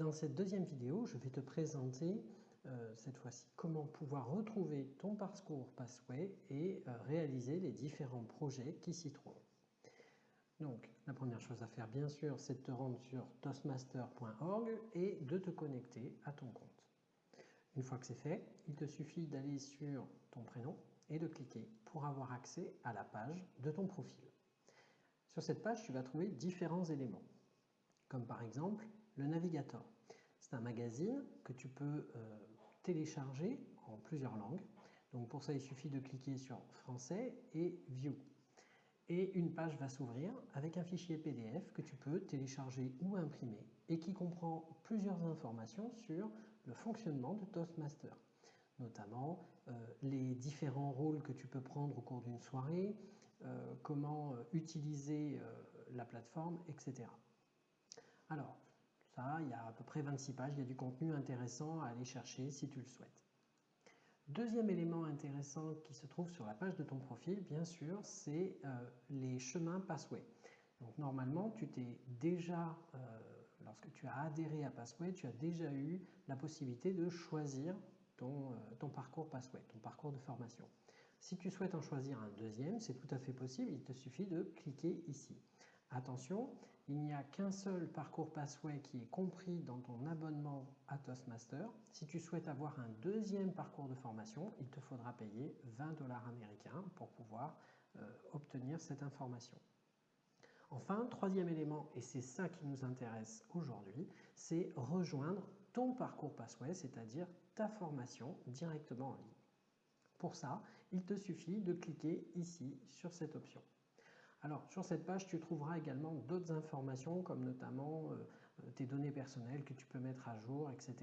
Dans cette deuxième vidéo, je vais te présenter cette fois-ci comment pouvoir retrouver ton parcours Passway et réaliser les différents projets qui s'y trouvent. Donc, la première chose à faire, bien sûr, c'est de te rendre sur toastmaster.org et de te connecter à ton compte. Une fois que c'est fait, il te suffit d'aller sur ton prénom et de cliquer pour avoir accès à la page de ton profil. Sur cette page, tu vas trouver différents éléments, comme par exemple le Navigator. C'est un magazine que tu peux télécharger en plusieurs langues. Donc pour ça, il suffit de cliquer sur Français et View. Et une page va s'ouvrir avec un fichier PDF que tu peux télécharger ou imprimer et qui comprend plusieurs informations sur le fonctionnement de Toastmaster, notamment les différents rôles que tu peux prendre au cours d'une soirée, comment utiliser la plateforme, etc. Alors, ça, il y a à peu près 26 pages, il y a du contenu intéressant à aller chercher si tu le souhaites. Deuxième élément intéressant qui se trouve sur la page de ton profil, bien sûr, c'est les chemins Passway. Donc normalement, tu t'es déjà, lorsque tu as adhéré à Passway, tu as déjà eu la possibilité de choisir ton parcours Passway, ton parcours de formation. Si tu souhaites en choisir un deuxième, c'est tout à fait possible, il te suffit de cliquer ici. Attention, il n'y a qu'un seul parcours Passway qui est compris dans ton abonnement à Toastmaster. Si tu souhaites avoir un deuxième parcours de formation, il te faudra payer 20 $ américains pour pouvoir obtenir cette information. Enfin, troisième élément, et c'est ça qui nous intéresse aujourd'hui, c'est rejoindre ton parcours Passway, c'est-à-dire ta formation directement en ligne. Pour ça, il te suffit de cliquer ici sur cette option. Alors, sur cette page, tu trouveras également d'autres informations, comme notamment tes données personnelles que tu peux mettre à jour, etc.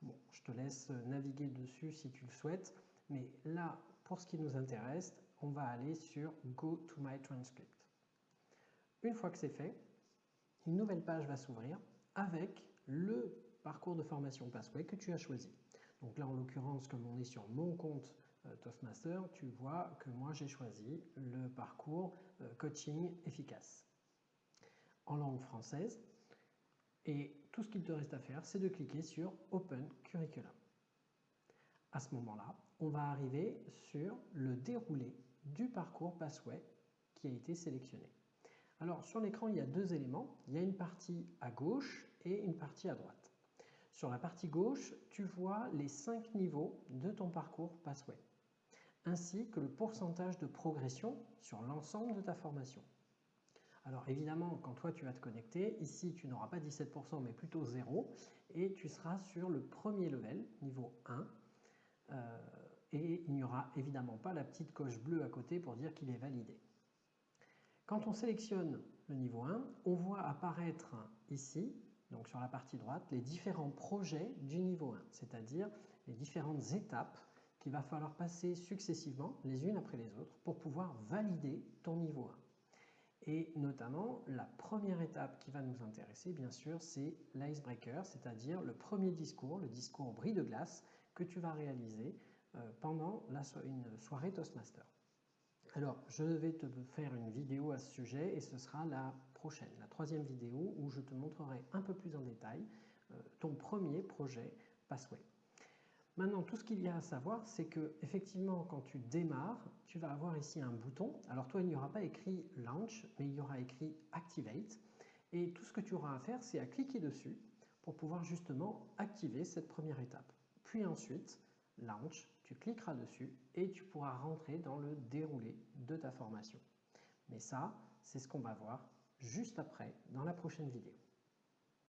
Bon, je te laisse naviguer dessus si tu le souhaites, mais là, pour ce qui nous intéresse, on va aller sur Go to my transcript. Une fois que c'est fait, une nouvelle page va s'ouvrir avec le parcours de formation Passway que tu as choisi. Donc là, en l'occurrence, comme on est sur mon compte Toastmaster, tu vois que moi j'ai choisi le parcours coaching efficace en langue française. Et tout ce qu'il te reste à faire, c'est de cliquer sur Open Curriculum. À ce moment-là, on va arriver sur le déroulé du parcours Passway qui a été sélectionné. Alors sur l'écran, il y a deux éléments. Il y a une partie à gauche et une partie à droite. Sur la partie gauche, tu vois les 5 niveaux de ton parcours Passway, ainsi que le pourcentage de progression sur l'ensemble de ta formation. Alors évidemment, quand toi tu vas te connecter, ici tu n'auras pas 17% mais plutôt 0, et tu seras sur le premier level, niveau 1, et il n'y aura évidemment pas la petite coche bleue à côté pour dire qu'il est validé. Quand on sélectionne le niveau 1, on voit apparaître ici, donc sur la partie droite, les différents projets du niveau 1, c'est-à-dire les différentes étapes qu'il va falloir passer successivement, les unes après les autres, pour pouvoir valider ton niveau 1. Et notamment, la première étape qui va nous intéresser, bien sûr, c'est l'icebreaker, c'est-à-dire le premier discours, le discours bris de glace que tu vas réaliser pendant une soirée Toastmaster. Alors, je vais te faire une vidéo à ce sujet et ce sera la prochaine, la troisième vidéo où je te montrerai un peu plus en détail ton premier projet Passway. Maintenant, tout ce qu'il y a à savoir, c'est que effectivement, quand tu démarres, tu vas avoir ici un bouton. Alors toi, il n'y aura pas écrit Launch, mais il y aura écrit Activate. Et tout ce que tu auras à faire, c'est à cliquer dessus pour pouvoir justement activer cette première étape. Puis ensuite, Launch, tu cliqueras dessus et tu pourras rentrer dans le déroulé de ta formation. Mais ça, c'est ce qu'on va voir juste après dans la prochaine vidéo.